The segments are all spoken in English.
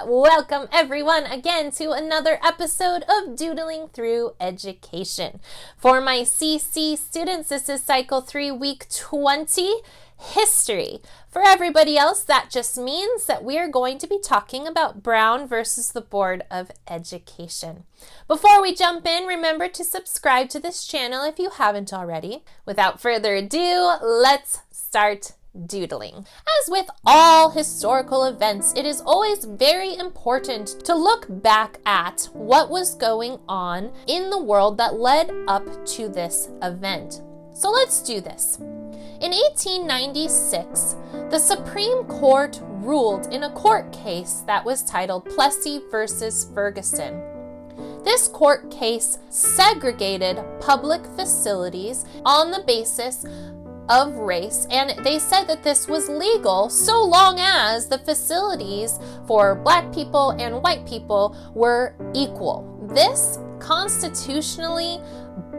Welcome everyone again to another episode of Doodling Through Education. For my CC students, this is Cycle 3, Week 20, History. For everybody else, that just means that we are going to be talking about Brown versus the Board of Education. Before we jump in, remember to subscribe to this channel if you haven't already. Without further ado, let's start doodling. As with all historical events, it is always very important to look back at what was going on in the world that led up to this event. So let's do this. In 1896, the Supreme Court ruled in a court case that was titled Plessy versus Ferguson. This court case segregated public facilities on the basis of race, and they said that this was legal so long as the facilities for Black people and white people were equal. This constitutionally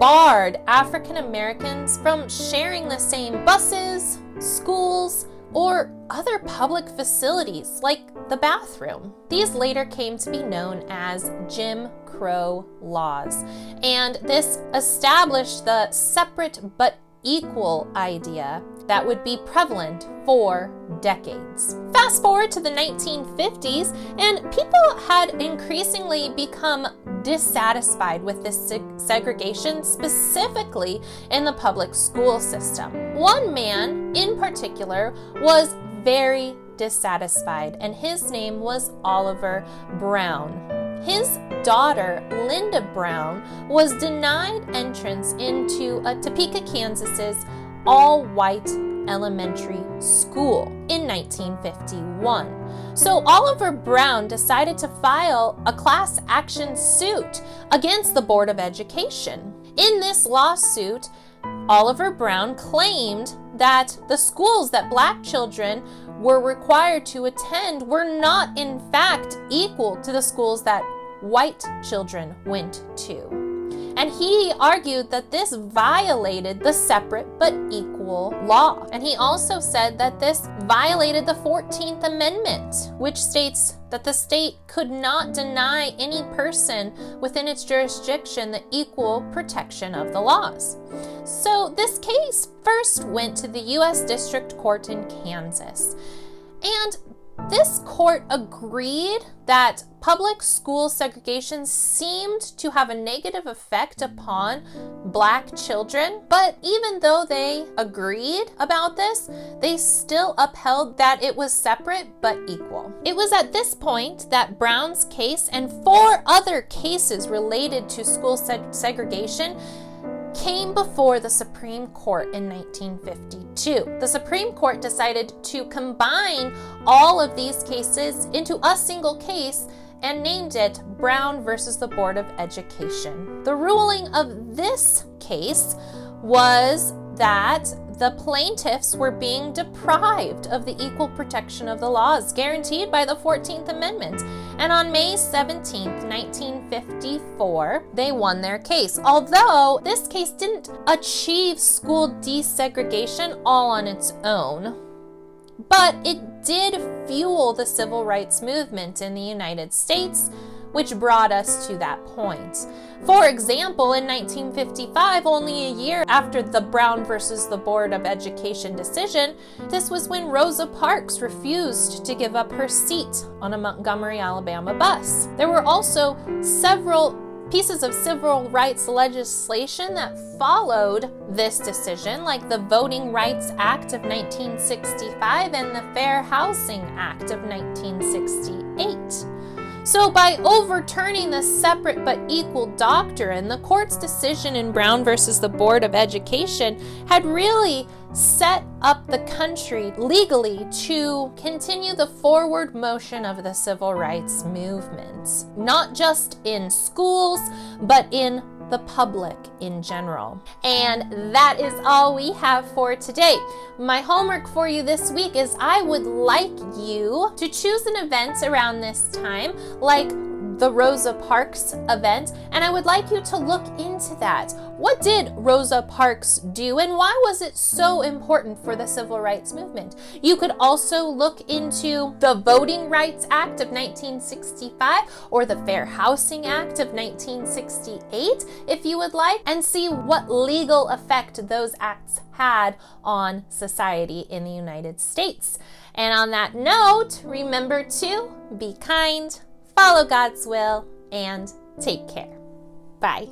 barred African Americans from sharing the same buses, schools, or other public facilities like the bathroom. These later came to be known as Jim Crow laws, and this established the separate but equal idea that would be prevalent for decades. Fast forward to the 1950s, and people had increasingly become dissatisfied with this segregation, specifically in the public school system. One man in particular was very dissatisfied, and his name was Oliver Brown. His daughter, Linda Brown, was denied entrance into Topeka, Kansas's all-white elementary school in 1951. So Oliver Brown decided to file a class action suit against the Board of Education. In this lawsuit, Oliver Brown claimed that the schools that Black children were required to attend were not in fact equal to the schools that white children went to. And he argued that this violated the separate but equal law. And he also said that this violated the 14th Amendment, which states that the state could not deny any person within its jurisdiction the equal protection of the laws. So this case first went to the U.S. District Court in Kansas. And this court agreed that public school segregation seemed to have a negative effect upon Black children, but even though they agreed about this, they still upheld that it was separate but equal. It was at this point that Brown's case and 4 other cases related to school segregation came before the Supreme Court in 1952. The Supreme Court decided to combine all of these cases into a single case and named it Brown versus the Board of Education. The ruling of this case was that the plaintiffs were being deprived of the equal protection of the laws guaranteed by the 14th Amendment. And on May 17, 1954, they won their case. Although this case didn't achieve school desegregation all on its own, but it did fuel the civil rights movement in the United States, which brought us to that point. For example, in 1955, only a year after the Brown versus the Board of Education decision, this was when Rosa Parks refused to give up her seat on a Montgomery, Alabama bus. There were also several pieces of civil rights legislation that followed this decision, like the Voting Rights Act of 1965 and the Fair Housing Act of 1968. So by overturning the separate but equal doctrine, the court's decision in Brown versus the Board of Education had really set up the country legally to continue the forward motion of the civil rights movement, not just in schools, but in the public in general. And that is all we have for today. My homework for you this week is I would like you to choose an event around this time, like the Rosa Parks event, and I would like you to look into that. What did Rosa Parks do, and why was it so important for the civil rights movement? You could also look into the Voting Rights Act of 1965 or the Fair Housing Act of 1968, if you would like, and see what legal effect those acts had on society in the United States. And on that note, remember to be kind, follow God's will, and take care. Bye.